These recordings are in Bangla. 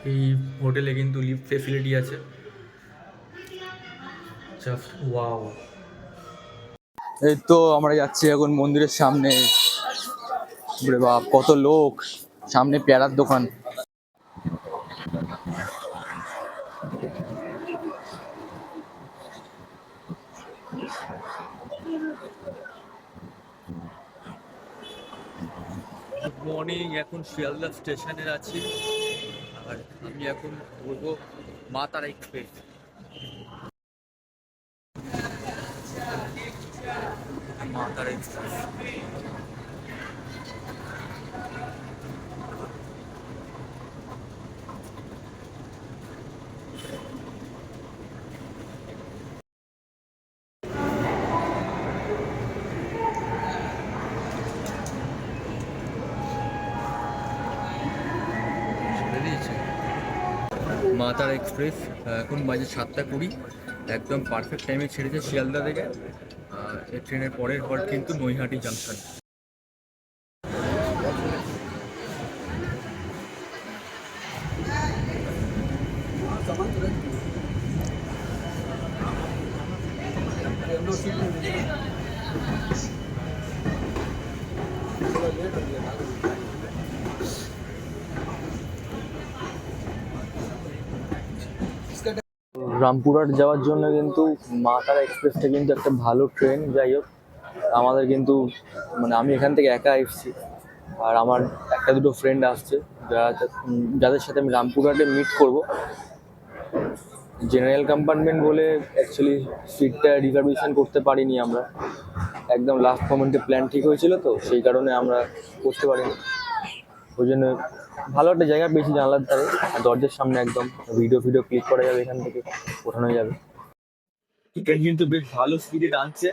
এই হোটেলে কিন্তু লিফট ফেসিলিটি আছে, জাস্ট ওয়াও। এই তো আমরা যাচ্ছি এখন মন্দিরের সামনে। বাপ কত লোক, সামনে পেয়ারার দোকান। গুড মর্নিং, এখন শিয়ালদা স্টেশনের আছি আর আমি এখন ধরবো মা তারা এক্সপ্রেস। মা তারা এক্সপ্রেস মা তারা এক্সপ্রেস এখন বাজে 7:20, একদম পারফেক্ট টাইমে ছেড়েছে শিয়ালদা থেকে। এই ট্রেনের পরের হল্ট কিন্তু নৈহাটি জাংশন। রামপুরহাট যাওয়ার জন্য কিন্তু মা তারা এক্সপ্রেসটা কিন্তু একটা ভালো ট্রেন। যাই হোক, আমাদের কিন্তু মানে আমি এখান থেকে একা এসেছি আর আমার একটা দুটো ফ্রেন্ড আসছে যাদের সাথে আমি রামপুরহাটে মিট করব। জেনারেল কম্পার্টমেন্ট বলে অ্যাকচুয়ালি সিটটা রিজার্ভেশন করতে পারিনি আমরা, একদম লাস্ট মোমেন্টে প্ল্যান ঠিক হয়েছিল তো সেই কারণে আমরা করতে পারিনি। ওই জন্য ভালো একটা জায়গা পেয়েছি জানলার ধারে, দরজার সামনে একদম ভিডিও ক্লিক করা যাবে, এখান থেকে ওঠানো যাবে। ট্রেন কিন্তু বেশ ভালো স্পিডে টানছে,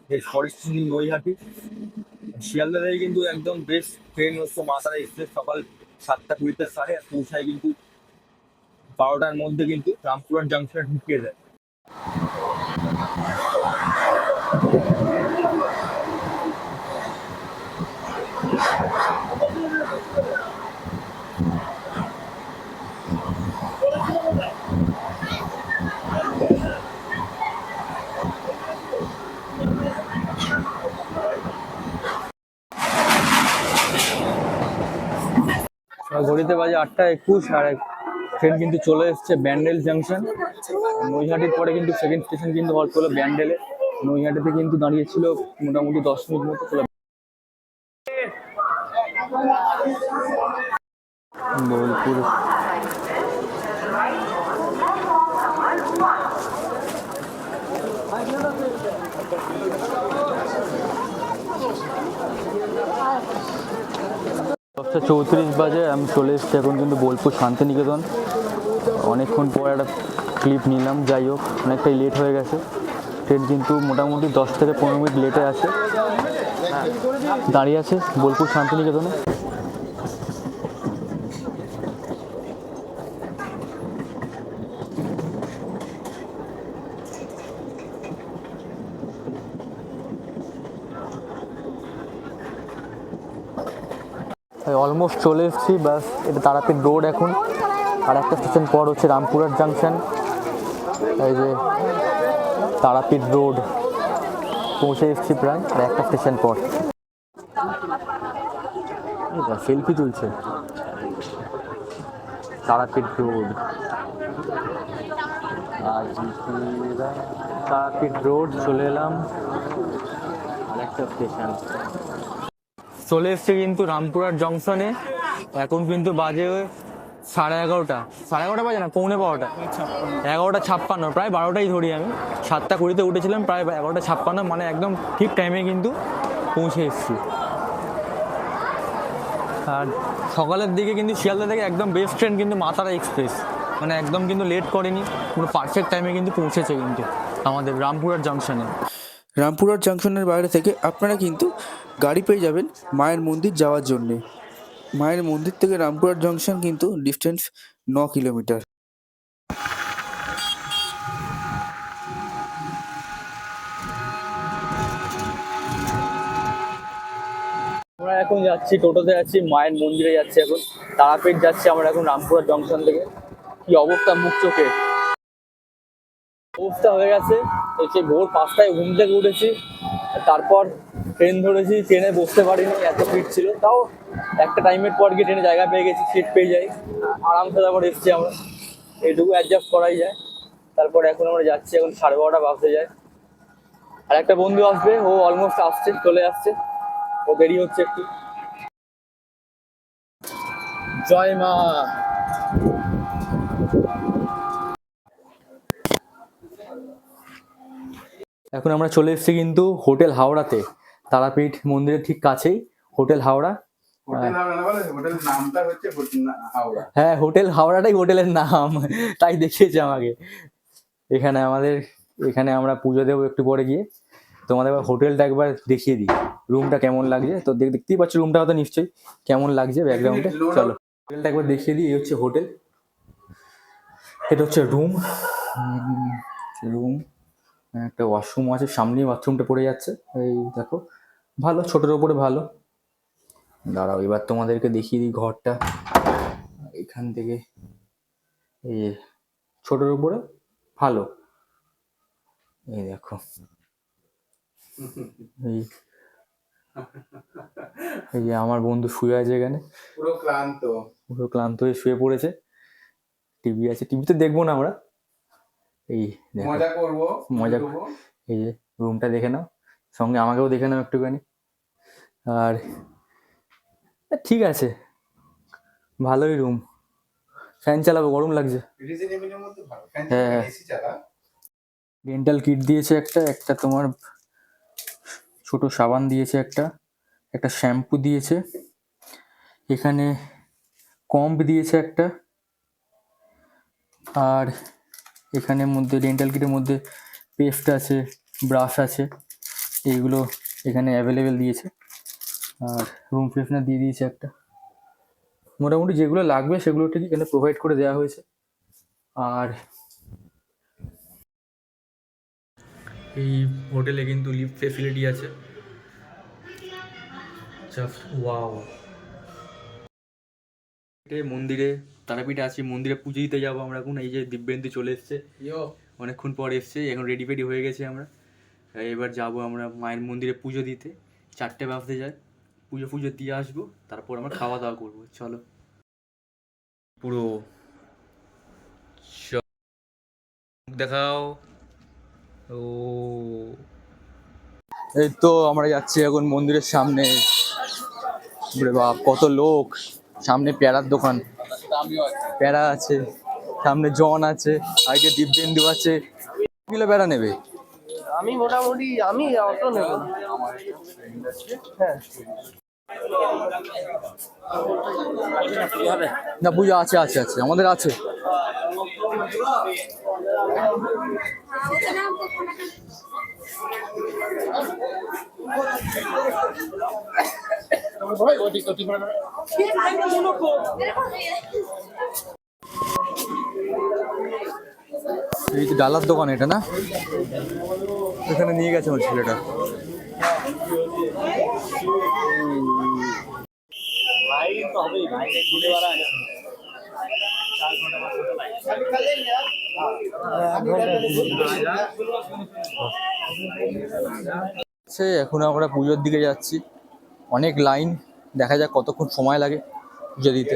বেশ ফরেস্ট নৈহাটি শিয়ালদা থেকে কিন্তু একদম বেস্ট ট্রেন হচ্ছে মা তারা এক্সপ্রেস। সকাল 7:20 সাড়ে পৌঁছায় কিন্তু 12টার মধ্যে কিন্তু রামপুরহাট জাংশনে ঢুকিয়ে দেয়। ঘড়িতে বাজে 8:21 আর ট্রেন কিন্তু চলে এসছে ব্যান্ডেল জাংশন। নৈহাটির পরে কিন্তু সেকেন্ড স্টেশন কিন্তু হল্ট হলো ব্যান্ডেলে। নৈহাটিতে কিন্তু দাঁড়িয়েছিল মোটামুটি 10 মিনিট মতো। বোলপুর দশটা 34 বাজে, আমি চলে এসেছি এখন কিন্তু বোলপুর শান্তিনিকেতন। অনেকক্ষণ পর একটা ক্লিপ নিলাম, যাই হোক অনেকটাই লেট হয়ে গেছে। ট্রেন কিন্তু মোটামুটি 10 থেকে 15 মিনিট লেটে আছে, দাঁড়িয়ে আছে বোলপুর শান্তিনিকেতনে। অলমোস্ট চলে এসেছি, ব্যাস এটা তারাপীঠ রোড এখন। আর একটা স্টেশন পর হচ্ছে রামপুরহাট জাংশন। এই যে তারাপীঠ রোড পৌঁছে এসেছি প্রায়, আর একটা স্টেশন পর। সেলফি তুলছে তারাপীঠ রোড। আর তারাপীঠ রোড চলে এলাম, আর একটা স্টেশন চলে এসছে কিন্তু রামপুরহাট জংশনে। এখন কিন্তু বাজে 11:30 বাজে না, 11:45, 11:56, প্রায় 12টাই ধরি আমি। 7:20 উঠেছিলাম, প্রায় 11:56, মানে একদম ঠিক টাইমে কিন্তু পৌঁছে এসেছি। আর সকালের দিকে কিন্তু শিয়ালদা থেকে একদম বেস্ট ট্রেন কিন্তু মা তারা এক্সপ্রেস, মানে একদম কিন্তু লেট করেনি, পুরো পারফেক্ট টাইমে কিন্তু পৌঁছেছে কিন্তু আমাদের রামপুরহাট জাংশনে। রামপুরহাট জাংশনের বাইরে থেকে আপনারা কিন্তু গাড়ি পেয়ে যাবেন মায়ের মন্দির যাওয়ার জন্যে। মায়ের মন্দির থেকে রামপুরহাট জংশন কিন্তু ডিস্টেন্স 9 কিলোমিটার। এখন যাচ্ছি, টোটোতে যাচ্ছি, মায়ের মন্দিরে যাচ্ছি। এখন তারাপীঠ যাচ্ছি আমরা এখন রামপুরা জংশন থেকে। কি অবস্থা মুখ চোখে, অবস্থা হয়ে গেছে। সেই ভোর 5টায় ঘুম থেকে উঠেছি, তারপর ট্রেন ধরেছি। ট্রেনে বসতে পারিনি, এত ভিড় ছিল। তাও একটা টাইমের পর গিয়ে ট্রেনে জায়গা পেয়ে গেছি, সিট পেয়ে যাই, আরামসে তারপর এসছি আমরা। এইটুকু অ্যাডজাস্ট করাই যায়। তারপর এখন আমরা যাচ্ছি, এখন 12:30 বাজতে যায়। আর একটা বন্ধু আসবে, ও অলমোস্ট আসছে, চলে আসছে, ও দেরি হচ্ছে একটু। জয় মা। এখন আমরা চলে এসেছি কিন্তু হোটেল হাওড়াতে, তারাপীঠ মন্দিরের ঠিক কাছেই হোটেল হাওড়া। হ্যাঁ, হোটেল হাওড়াটাই হোটেলের নাম, তাই দেখিয়েছে আমাকে। এখানে আমরা পুজো দেবো একটু পরে গিয়ে। তোমাদের হোটেলটা একবার দেখিয়ে দিই, রুমটা কেমন লাগছে। তো দেখতেই পাচ্ছ রুমটা হয়তো নিশ্চয়ই কেমন লাগছে ব্যাকগ্রাউন্ডে। চলো হোটেলটা একবার দেখিয়ে দিই। এই হচ্ছে হোটেল, এটা হচ্ছে রুম। একটা ওয়াশরুম আছে, সামনেই বাথরুমটা পড়ে যাচ্ছে। এই দেখো, ভালো, ছোটোর ওপরে ভালো। দাঁড়াও এবার তোমাদেরকে দেখিয়ে দিই ঘরটা এখান থেকে। এই ছোটোর উপরে ভালো, এই দেখো। এই যে আমার বন্ধু শুয়ে আছে এখানে, পুরো ক্লান্ত হয়ে শুয়ে পড়েছে। টিভি আছে, টিভিতে দেখবো না আমরা, এই মজা। এই যে রুমটা দেখে নাও, সঙ্গে আমাকেও দেখে নাও একটুখানি। আর ঠিক আছে, ভালোই রুম। ফ্যান চালাবো, গরম লাগছে। হ্যাঁ, ডেন্টাল কিট দিয়েছে একটা তোমার ছোট সাবান দিয়েছে, একটা শ্যাম্পু দিয়েছে, এখানে কম্ব দিয়েছে একটা। আর এখানের মধ্যে ডেন্টাল কিটের মধ্যে পেস্ট আছে, ব্রাশ আছে, এইগুলো এখানে অ্যাভেলেবেল দিয়েছে। আর রুম ফ্রেশনার দিয়ে দিয়েছে একটা। মোটামুটি যেগুলো লাগবে সেগুলো ঠিক এখানে প্রোভাইড করে দেওয়া হয়েছে। আর এই হোটেলে কিন্তু লিফট ফেসিলিটি আছে, জাস্ট ওয়াও। মন্দিরে, তারাপীঠে আছি, মন্দিরে পুজো দিতে যাবো আমরা এখন। এই যে দিব্যেন্দু চলে এসছে, অনেকক্ষণ পর এসছে, এখন রেডি ফেডি হয়ে গেছে আমরা। এবার যাব আমরা মায়ের মন্দিরে পুজো দিতে। 4টে বাজতে যায়, পুজো দিয়ে আসবো, তারপর আমরা খাওয়া দাওয়া করবো। চলো পুরো দেখাও। ও এই তো আমরা যাচ্ছি এখন মন্দিরের সামনে। বাপ, কত লোক! সামনে প্যারার দোকান, প্যারা আছে, সামনে জন আছে, আগে দিব্যেন্দু আছে। কিলো প্যারা নেবে? আমি মোটামুটি অত নেব না। হ্যাঁ, না পুজো আছে, আমাদের আছে। এই যে ডালার দোকান এটা না, এখানে নিয়ে গেছে আমার ছেলেটা। এখন আমরা পুজোর দিকে যাচ্ছি, অনেক লাইন, দেখা যাক কতক্ষণ সময় লাগে পুজো দিতে।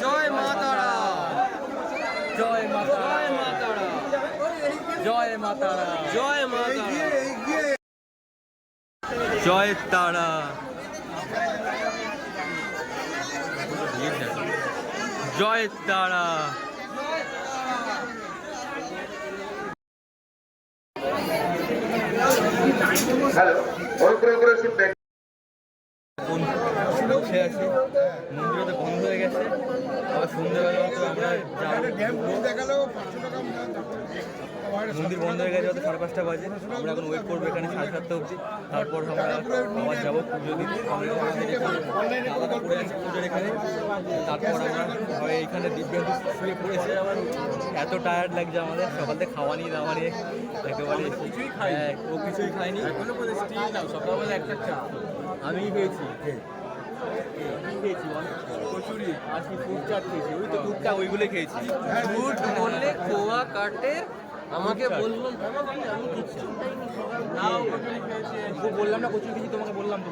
জয় মা তারা, জয় মা তারা, জয় মা তারা, জয় মা তারা, জয় তারা, জয় তারা। বসে আছি, মন্দির তো বন্ধ হয়ে গেছে। আবার সন্ধ্যেবেলা তো আমরা মন্দির বন্ধ হয়ে গেছে, হয়তো 5:30 বাজে। আমরা এখন ওয়েট করবো এখানে 7:30 অবধি, তারপর আমরা আবার যাবো পুজো দিতে। পুজোর এখানে, তারপর আমরা এইখানে দিব্যেন্দু শুয়ে পড়েছে, আবার এত টায়ার্ড লাগছে আমাদের, সকাল থেকে খাওয়া নিয়ে দাওয়া নিয়ে একেবারে কিছুই খাই, ও কিছুই খায়নি। সকালবেলা একটা চা আমি খেয়েছি, কচুরি আর কি ফুড চাট খেয়েছি, ওই তো টুকটাক ওইগুলো খেয়েছি। ফুড বললে খোয়া কাটে আমাকে বললাম ও বললাম না কচুরি খেয়েছি, তোমাকে বললাম তো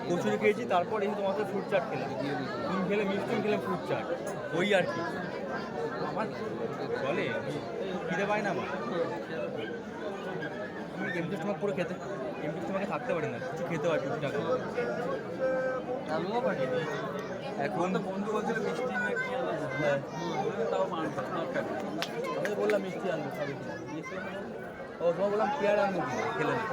কচুরি খেয়েছি, তারপর এই তোমাকে ফ্রুট চাট খেলাম, তুমি খেলে মিষ্টি, খেলাম ফ্রুট চাট, ওই আর কি। আমার চলে, খিদে পায় না আমার, আমি এমনি স্টমাক পুরো খেতে, এমনি স্টমাকে থাকতে পারি না, কিছু খেতে হয় টুকটাক। আমিও পারি এখন তো বন্ধু বলছিল মিষ্টি না কি তাও আমি বললাম মিষ্টি আনবো, খাবে কিনা, ও তোমার বললাম পেয়ার আনবো কিনা, খেলে না।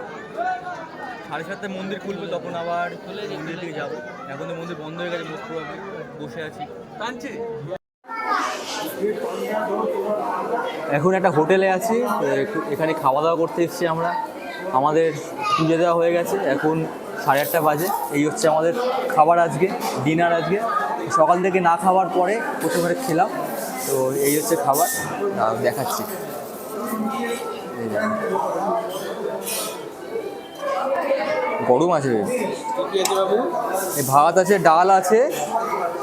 7:30 মন্দির খুলবে, তখন আবার মন্দির দিকে যাবো। এখন তো মন্দির বন্ধ হয়ে গেছে, মুখ পুরো বসে আছি। এখন একটা হোটেলে আছি, এখানে খাওয়া দাওয়া করতে এসেছি আমরা। আমাদের পুজো দেওয়া হয়ে গেছে, এখন 8:30 বাজে। এই হচ্ছে আমাদের খাবার আজকে, ডিনার আজকে। সকাল থেকে না খাওয়ার পরে প্রথমে খেলাম, তো এই হচ্ছে খাবার, দেখাচ্ছি। এই দেখুন, গরম আছে, এই ভাত আছে, ডাল আছে,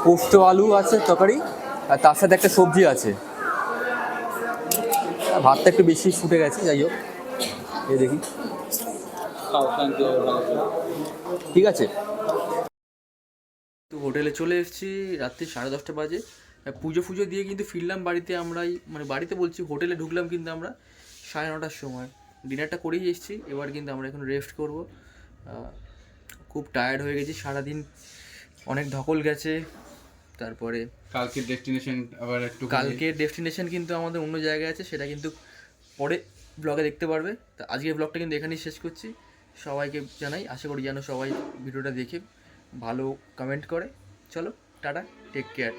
পোস্ত আলু আছে তরকারি, আর তার সাথে একটা সবজি আছে। ভাতটা একটু বেশি ফুটে গেছে, যাই হোক এই দেখি, ঠিক আছে। তো হোটেলে চলে এসেছি, রাত্রি 10:30 বাজে। পুজো দিয়ে কিন্তু ফিরলাম বাড়িতে, আমরাই মানে বাড়িতে বলছি, হোটেলে ঢুকলাম কিন্তু আমরা 9:30টার সময়। ডিনারটা করেই এসেছি, এবার কিন্তু আমরা এখন রেস্ট করব। খুব টায়ার্ড হয়ে গেছি, সারাদিন অনেক ধকল গেছে। তারপরে কালকের ডেস্টিনেশন আবার একটু, কালকের ডেস্টিনেশন কিন্তু আমাদের অন্য জায়গায় আছে, সেটা কিন্তু পরে ব্লগে দেখতে পারবে। তা আজকের ব্লগটা কিন্তু এখানেই শেষ করছি। সবাইকে জানাই, আশা করি যেন সবাই ভিডিওটা দেখে ভালো কমেন্ট করে। চলো টাটা, টেক কেয়ার।